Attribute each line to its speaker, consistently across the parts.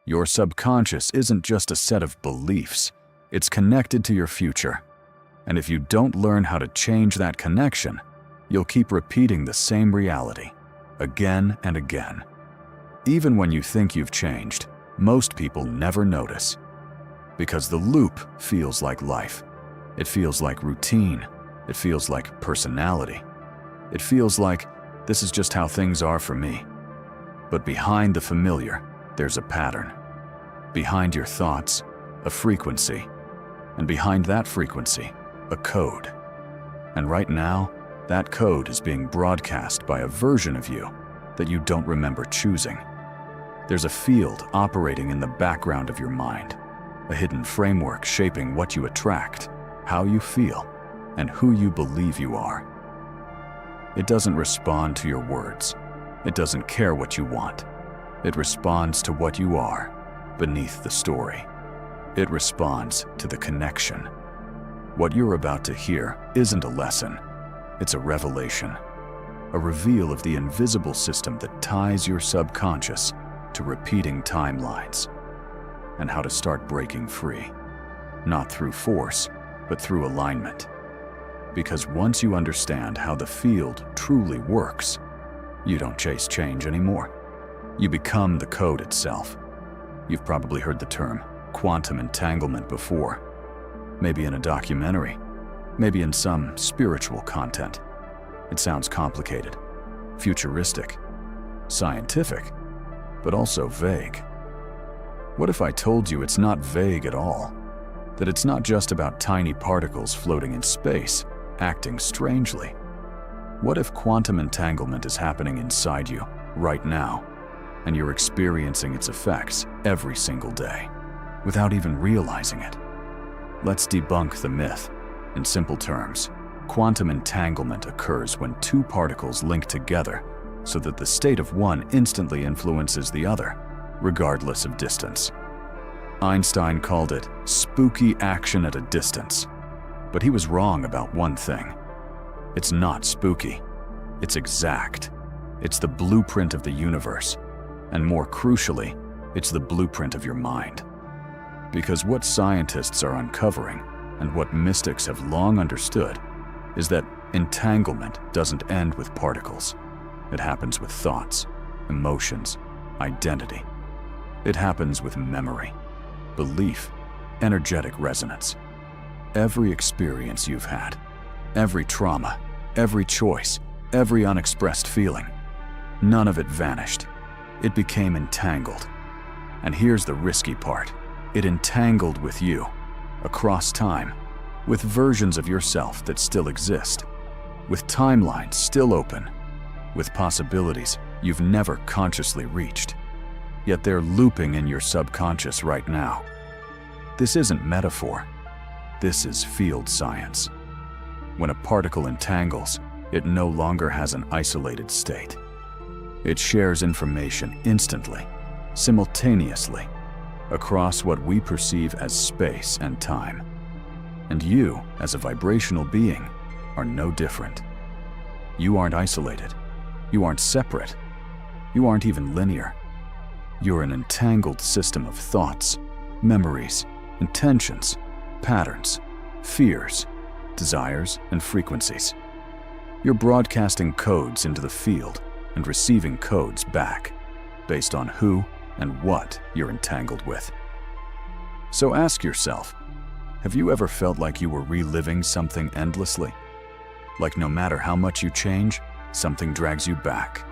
Speaker 1: Your subconscious isn't just a set of beliefs, it's connected to your future. And if you don't learn how to change that connection, you'll keep repeating the same reality, again and again. Even when you think you've changed, most people never notice. Because the loop feels like life. It feels like routine. It feels like personality. It feels like this is just how things are for me. But behind the familiar, there's a pattern. Behind your thoughts, a frequency. And behind that frequency, a code. And right now, that code is being broadcast by a version of you that you don't remember choosing. There's a field operating in the background of your mind, a hidden framework shaping what you attract, how you feel, and who you believe you are. It doesn't respond to your words. It doesn't care what you want. It responds to what you are beneath the story. It responds to the connection. What you're about to hear isn't a lesson. It's a revelation, a reveal of the invisible system that ties your subconscious to repeating timelines, and how to start breaking free, not through force, but through alignment. Because once you understand how the field truly works, you don't chase change anymore. You become the code itself. You've probably heard the term quantum entanglement before, maybe in a documentary, maybe in some spiritual content. It sounds complicated, futuristic, scientific, but also vague. What if I told you it's not vague at all? That it's not just about tiny particles floating in space, acting strangely? What if quantum entanglement is happening inside you right now, and you're experiencing its effects every single day, without even realizing it? Let's debunk the myth. In simple terms, quantum entanglement occurs when two particles link together so that the state of one instantly influences the other, regardless of distance. Einstein called it spooky action at a distance. But he was wrong about one thing. It's not spooky. It's exact. It's the blueprint of the universe. And more crucially, it's the blueprint of your mind. Because what scientists are uncovering, and what mystics have long understood, is that entanglement doesn't end with particles. It happens with thoughts, emotions, identity. It happens with memory, belief, energetic resonance. Every experience you've had, every trauma, every choice, every unexpressed feeling, none of it vanished. It became entangled. And here's the risky part. It entangled with you, across time, with versions of yourself that still exist, with timelines still open, with possibilities you've never consciously reached. Yet they're looping in your subconscious right now. This isn't metaphor. This is field science. When a particle entangles, it no longer has an isolated state. It shares information instantly, simultaneously, across what we perceive as space and time. And you, as a vibrational being, are no different. You aren't isolated. You aren't separate. You aren't even linear. You're an entangled system of thoughts, memories, intentions, patterns, fears, desires, and frequencies. You're broadcasting codes into the field and receiving codes back based on who and what you're entangled with. So ask yourself, have you ever felt like you were reliving something endlessly? Like no matter how much you change, something drags you back.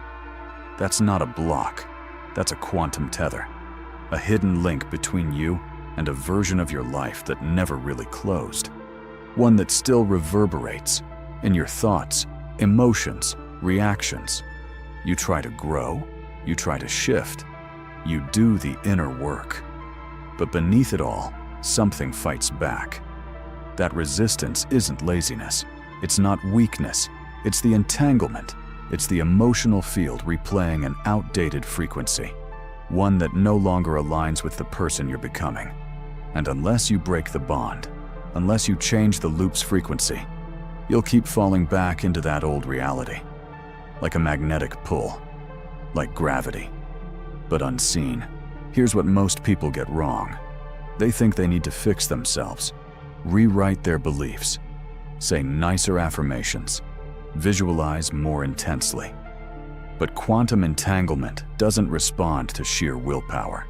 Speaker 1: That's not a block. That's a quantum tether, a hidden link between you and a version of your life that never really closed. One that still reverberates in your thoughts, emotions, reactions. You try to grow, you try to shift, you do the inner work. But beneath it all, something fights back. That resistance isn't laziness. It's not weakness. It's the entanglement. It's the emotional field replaying an outdated frequency, one that no longer aligns with the person you're becoming. And unless you break the bond, unless you change the loop's frequency, you'll keep falling back into that old reality, like a magnetic pull, like gravity, but unseen, Here's what most people get wrong. They think they need to fix themselves, rewrite their beliefs, say nicer affirmations, visualize more intensely. But quantum entanglement doesn't respond to sheer willpower.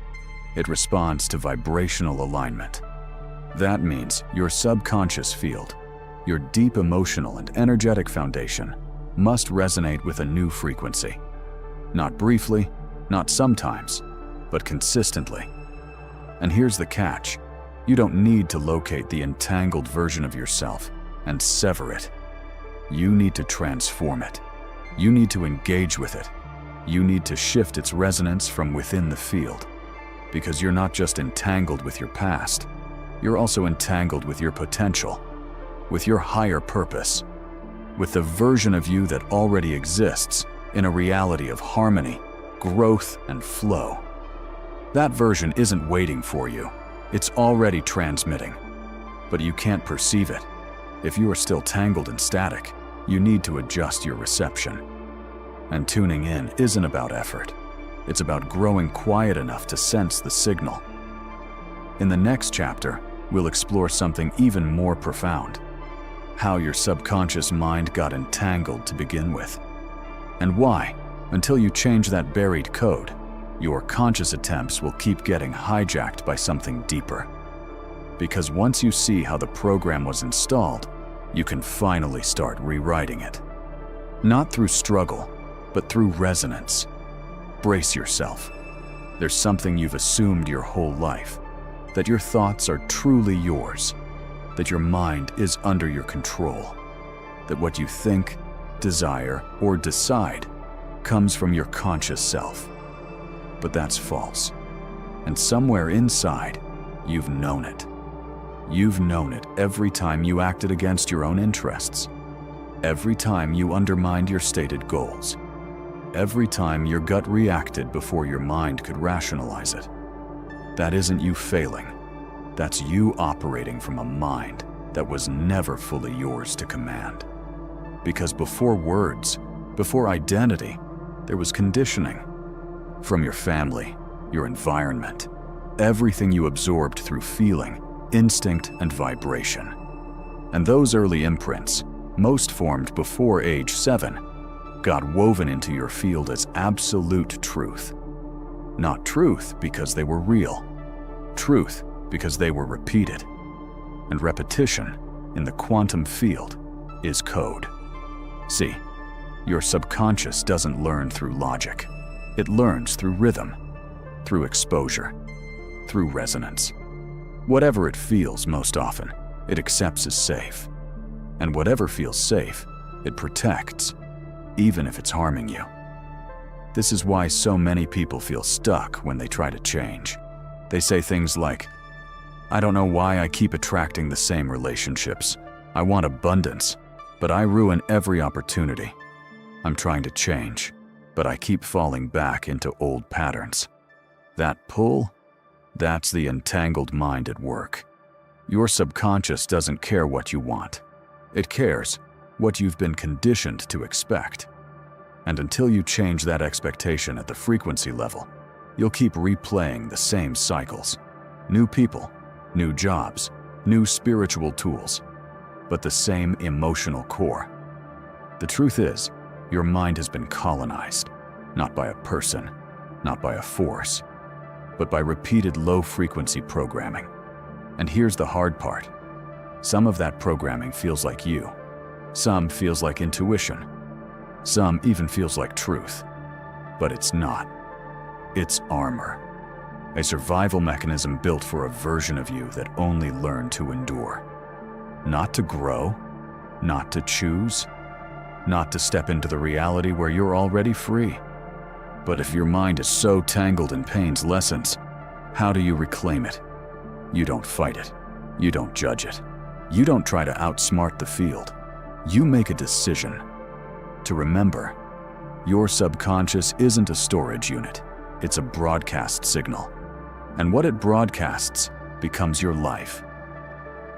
Speaker 1: It responds to vibrational alignment. That means your subconscious field, your deep emotional and energetic foundation, must resonate with a new frequency. Not briefly, not sometimes, but consistently. And here's the catch. You don't need to locate the entangled version of yourself and sever it. You need to transform it. You need to engage with it. You need to shift its resonance from within the field. Because you're not just entangled with your past, you're also entangled with your potential, with your higher purpose, with the version of you that already exists in a reality of harmony, growth, and flow. That version isn't waiting for you. It's already transmitting. But you can't perceive it. If you are still tangled in static, you need to adjust your reception. And tuning in isn't about effort. It's about growing quiet enough to sense the signal. In the next chapter, we'll explore something even more profound. How your subconscious mind got entangled to begin with. And why, until you change that buried code, your conscious attempts will keep getting hijacked by something deeper. Because once you see how the program was installed, you can finally start rewriting it. Not through struggle, but through resonance. Brace yourself. There's something you've assumed your whole life, that your thoughts are truly yours, that your mind is under your control, that what you think, desire, or decide comes from your conscious self. But that's false. And somewhere inside, you've known it. You've known it every time you acted against your own interests, every time you undermined your stated goals, every time your gut reacted before your mind could rationalize it. That isn't you failing. That's you operating from a mind that was never fully yours to command. Because before words, before identity, there was conditioning. From your family, your environment, everything you absorbed through feeling, instinct, and vibration. And those early imprints, most formed before age 7, got woven into your field as absolute truth. Not truth because they were real. Truth because they were repeated. And repetition, in the quantum field, is code. See, your subconscious doesn't learn through logic. It learns through rhythm, through exposure, through resonance. Whatever it feels most often, it accepts as safe. And whatever feels safe, it protects, even if it's harming you. This is why so many people feel stuck when they try to change. They say things like, "I don't know why I keep attracting the same relationships. I want abundance, but I ruin every opportunity. I'm trying to change, but I keep falling back into old patterns." That pull, that's the entangled mind at work. Your subconscious doesn't care what you want. It cares what you've been conditioned to expect. And until you change that expectation at the frequency level, you'll keep replaying the same cycles. New people, new jobs, new spiritual tools, but the same emotional core. The truth is, your mind has been colonized, not by a person, not by a force, but by repeated low-frequency programming. And here's the hard part. Some of that programming feels like you. Some feels like intuition. Some even feels like truth. But it's not. It's armor. A survival mechanism built for a version of you that only learned to endure. Not to grow, not to choose, not to step into the reality where you're already free. But if your mind is so tangled in pain's lessons, how do you reclaim it? You don't fight it. You don't judge it. You don't try to outsmart the field. You make a decision to remember. Your subconscious isn't a storage unit. It's a broadcast signal. And what it broadcasts becomes your life.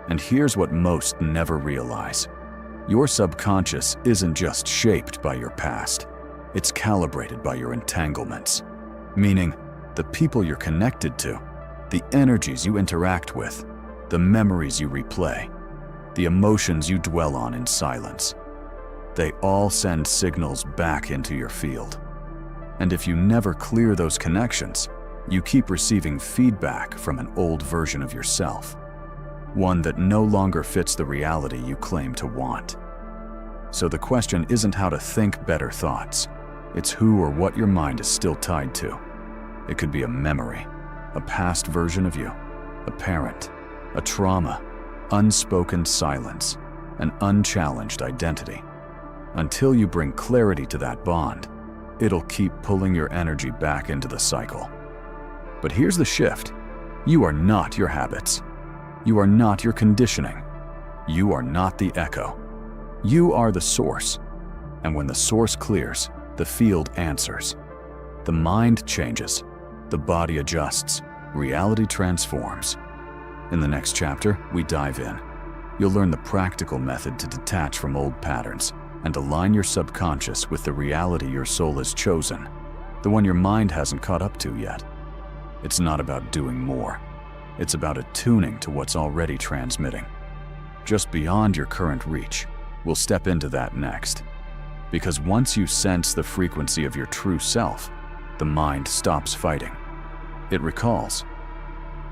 Speaker 1: And here's what most never realize. Your subconscious isn't just shaped by your past. It's calibrated by your entanglements. Meaning, the people you're connected to, the energies you interact with, the memories you replay, the emotions you dwell on in silence. They all send signals back into your field. And if you never clear those connections, you keep receiving feedback from an old version of yourself, one that no longer fits the reality you claim to want. So the question isn't how to think better thoughts, it's who or what your mind is still tied to. It could be a memory, a past version of you, a parent, a trauma, unspoken silence, an unchallenged identity. Until you bring clarity to that bond, it'll keep pulling your energy back into the cycle. But here's the shift. You are not your habits. You are not your conditioning. You are not the echo. You are the source. And when the source clears, the field answers. The mind changes. The body adjusts. Reality transforms. In the next chapter, we dive in. You'll learn the practical method to detach from old patterns and align your subconscious with the reality your soul has chosen, the one your mind hasn't caught up to yet. It's not about doing more. It's about attuning to what's already transmitting. Just beyond your current reach, we'll step into that next. Because once you sense the frequency of your true self, the mind stops fighting. It recalls.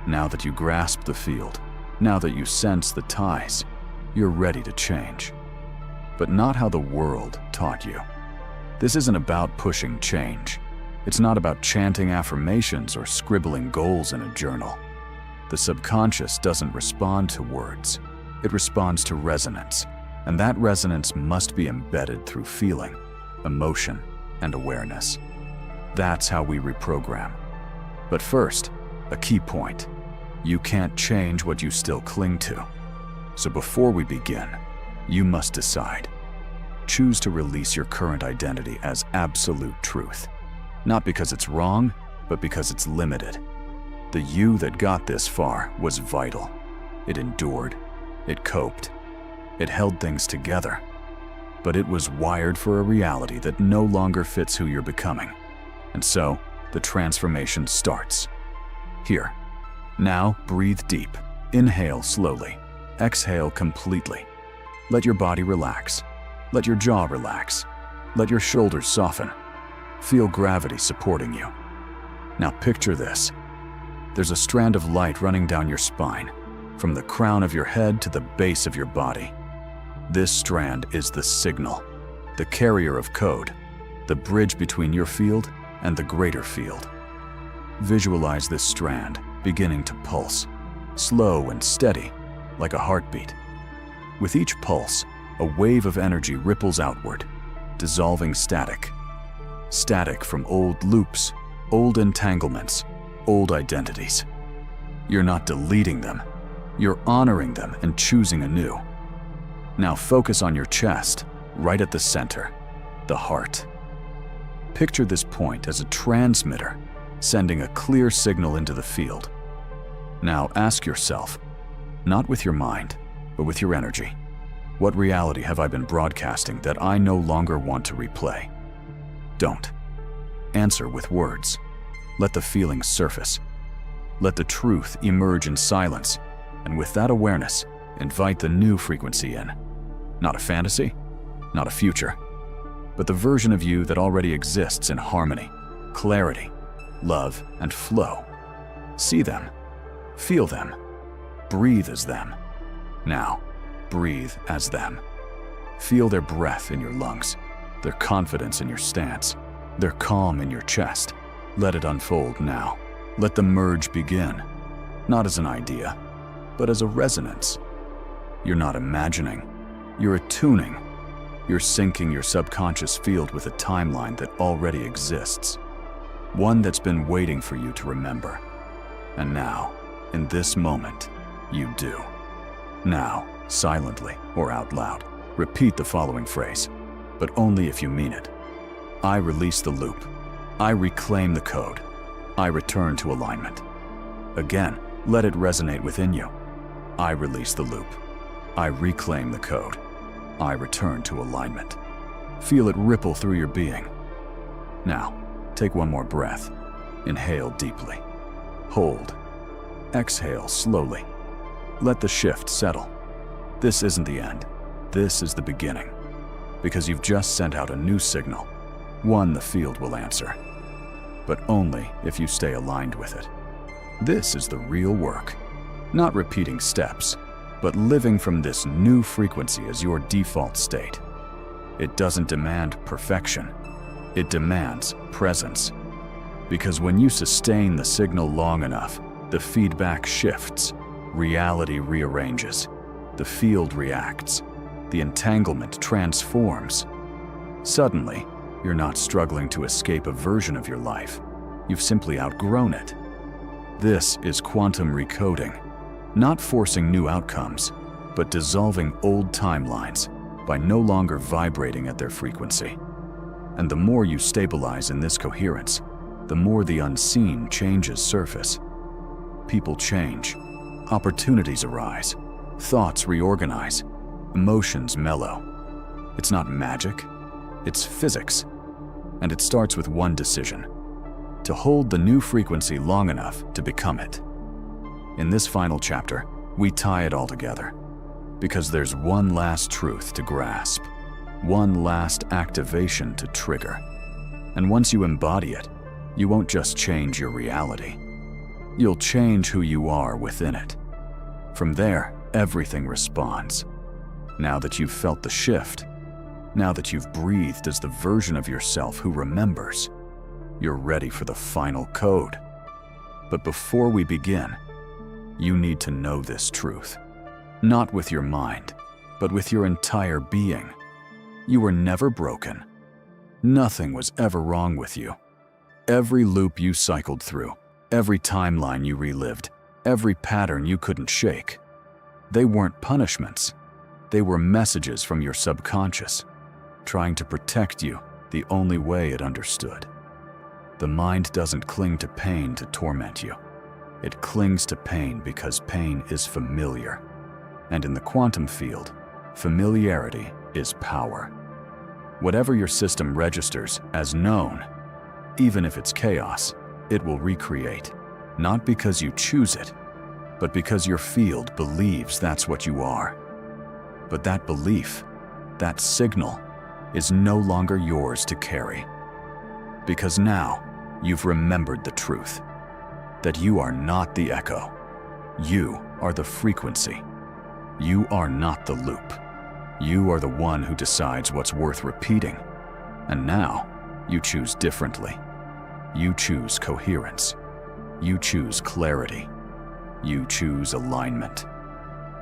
Speaker 1: Now that you grasp the field, now that you sense the ties, you're ready to change. But not how the world taught you. This isn't about pushing change. It's not about chanting affirmations or scribbling goals in a journal. The subconscious doesn't respond to words. It responds to resonance, and that resonance must be embedded through feeling, emotion, and awareness. That's how we reprogram. But first, a key point. You can't change what you still cling to. So before we begin, you must decide. Choose to release your current identity as absolute truth. Not because it's wrong, but because it's limited. The you that got this far was vital. It endured. It coped. It held things together. But it was wired for a reality that no longer fits who you're becoming. And so, the transformation starts. Here. Now, breathe deep. Inhale slowly. Exhale completely. Let your body relax. Let your jaw relax. Let your shoulders soften. Feel gravity supporting you. Now picture this. There's a strand of light running down your spine, from the crown of your head to the base of your body. This strand is the signal, the carrier of code, the bridge between your field and the greater field. Visualize this strand beginning to pulse, slow and steady, like a heartbeat. With each pulse, a wave of energy ripples outward, dissolving static. Static from old loops, old entanglements, old identities. You're not deleting them. You're honoring them and choosing anew. Now focus on your chest, right at the center, the heart. Picture this point as a transmitter, sending a clear signal into the field. Now ask yourself, not with your mind, but with your energy, what reality have I been broadcasting that I no longer want to replay? Don't. Answer with words. Let the feelings surface. Let the truth emerge in silence, and with that awareness, invite the new frequency in. Not a fantasy, not a future, but the version of you that already exists in harmony, clarity, love, and flow. See them, feel them, breathe as them. Now, breathe as them. Feel their breath in your lungs, their confidence in your stance, their calm in your chest. Let it unfold now. Let the merge begin, not as an idea, but as a resonance. You're not imagining, you're attuning. You're syncing your subconscious field with a timeline that already exists, one that's been waiting for you to remember. And now, in this moment, you do. Now, silently or out loud, repeat the following phrase, but only if you mean it. I release the loop. I reclaim the code. I return to alignment. Again, let it resonate within you. I release the loop. I reclaim the code. I return to alignment. Feel it ripple through your being. Now, take one more breath. Inhale deeply. Hold. Exhale slowly. Let the shift settle. This isn't the end. This is the beginning. Because you've just sent out a new signal, one the field will answer. But only if you stay aligned with it. This is the real work. Not repeating steps, but living from this new frequency as your default state. It doesn't demand perfection. It demands presence. Because when you sustain the signal long enough, the feedback shifts, reality rearranges, the field reacts, the entanglement transforms. Suddenly, you're not struggling to escape a version of your life. You've simply outgrown it. This is quantum recoding, not forcing new outcomes, but dissolving old timelines by no longer vibrating at their frequency. And the more you stabilize in this coherence, the more the unseen changes surface. People change, opportunities arise, thoughts reorganize, emotions mellow. It's not magic, it's physics. And it starts with one decision: to hold the new frequency long enough to become it. In this final chapter, we tie it all together. Because there's one last truth to grasp, one last activation to trigger. And once you embody it, you won't just change your reality. You'll change who you are within it. From there, everything responds. Now that you've felt the shift, now that you've breathed as the version of yourself who remembers, you're ready for the final code. But before we begin, you need to know this truth. Not with your mind, but with your entire being. You were never broken. Nothing was ever wrong with you. Every loop you cycled through, every timeline you relived, every pattern you couldn't shake, they weren't punishments. They were messages from your subconscious, trying to protect you the only way it understood. The mind doesn't cling to pain to torment you. It clings to pain because pain is familiar. And in the quantum field, familiarity is power. Whatever your system registers as known, even if it's chaos, it will recreate, not because you choose it, but because your field believes that's what you are. But that belief, that signal, is no longer yours to carry. Because now, you've remembered the truth, that you are not the echo. You are the frequency. You are not the loop. You are the one who decides what's worth repeating. And now, you choose differently. You choose coherence. You choose clarity. You choose alignment.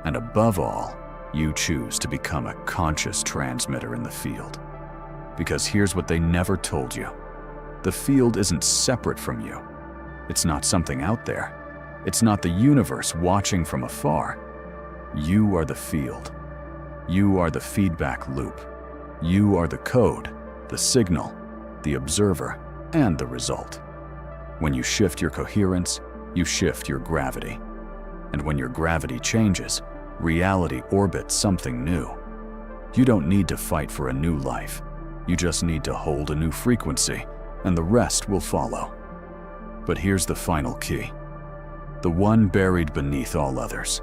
Speaker 1: And above all, you choose to become a conscious transmitter in the field. Because here's what they never told you. The field isn't separate from you. It's not something out there. It's not the universe watching from afar. You are the field. You are the feedback loop. You are the code, the signal, the observer, and the result. When you shift your coherence, you shift your gravity. And when your gravity changes, reality orbits something new. You don't need to fight for a new life. You just need to hold a new frequency, and the rest will follow. But here's the final key. The one buried beneath all others.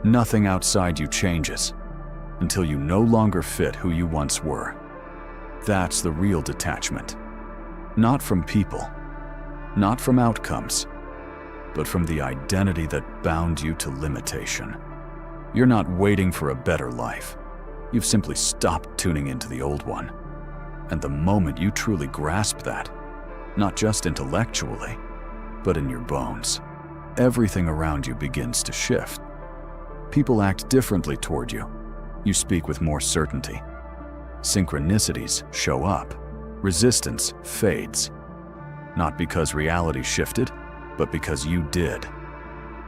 Speaker 1: Nothing outside you changes until you no longer fit who you once were. That's the real detachment. Not from people, not from outcomes, but from the identity that bound you to limitation. You're not waiting for a better life. You've simply stopped tuning into the old one. And the moment you truly grasp that, not just intellectually, but in your bones, everything around you begins to shift. People act differently toward you. You speak with more certainty. Synchronicities show up. Resistance fades. Not because reality shifted, but because you did.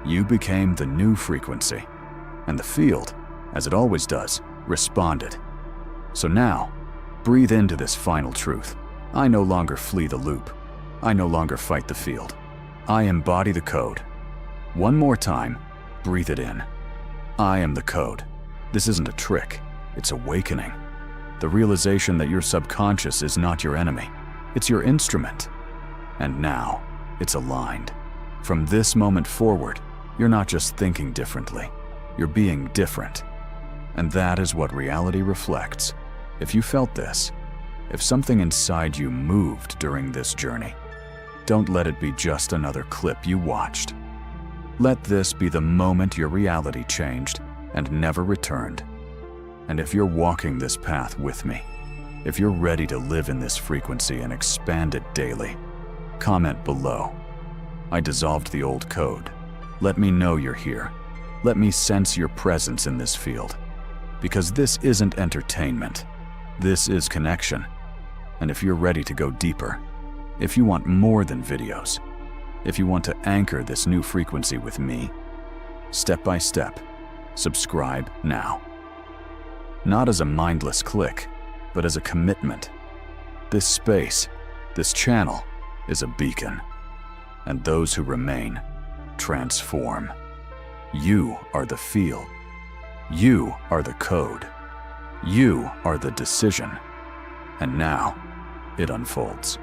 Speaker 1: You became the new frequency. And the field, as it always does, responded. So now, breathe into this final truth. I no longer flee the loop. I no longer fight the field. I embody the code. One more time, breathe it in. I am the code. This isn't a trick, it's awakening. The realization that your subconscious is not your enemy. It's your instrument. And now, It's aligned. From this moment forward, you're not just thinking differently, you're being different. And that is what reality reflects. If you felt this, if something inside you moved during this journey, don't let it be just another clip you watched. Let this be the moment your reality changed and never returned. And if you're walking this path with me, if you're ready to live in this frequency and expand it daily, comment below. I dissolved the old code. Let me know you're here. Let me sense your presence in this field. Because this isn't entertainment. This is connection. And if you're ready to go deeper, if you want more than videos, if you want to anchor this new frequency with me, step by step, subscribe now. Not as a mindless click, but as a commitment. This space, this channel, is a beacon. And those who remain transform. You are the field. You are the code. You are the decision. And now, it unfolds.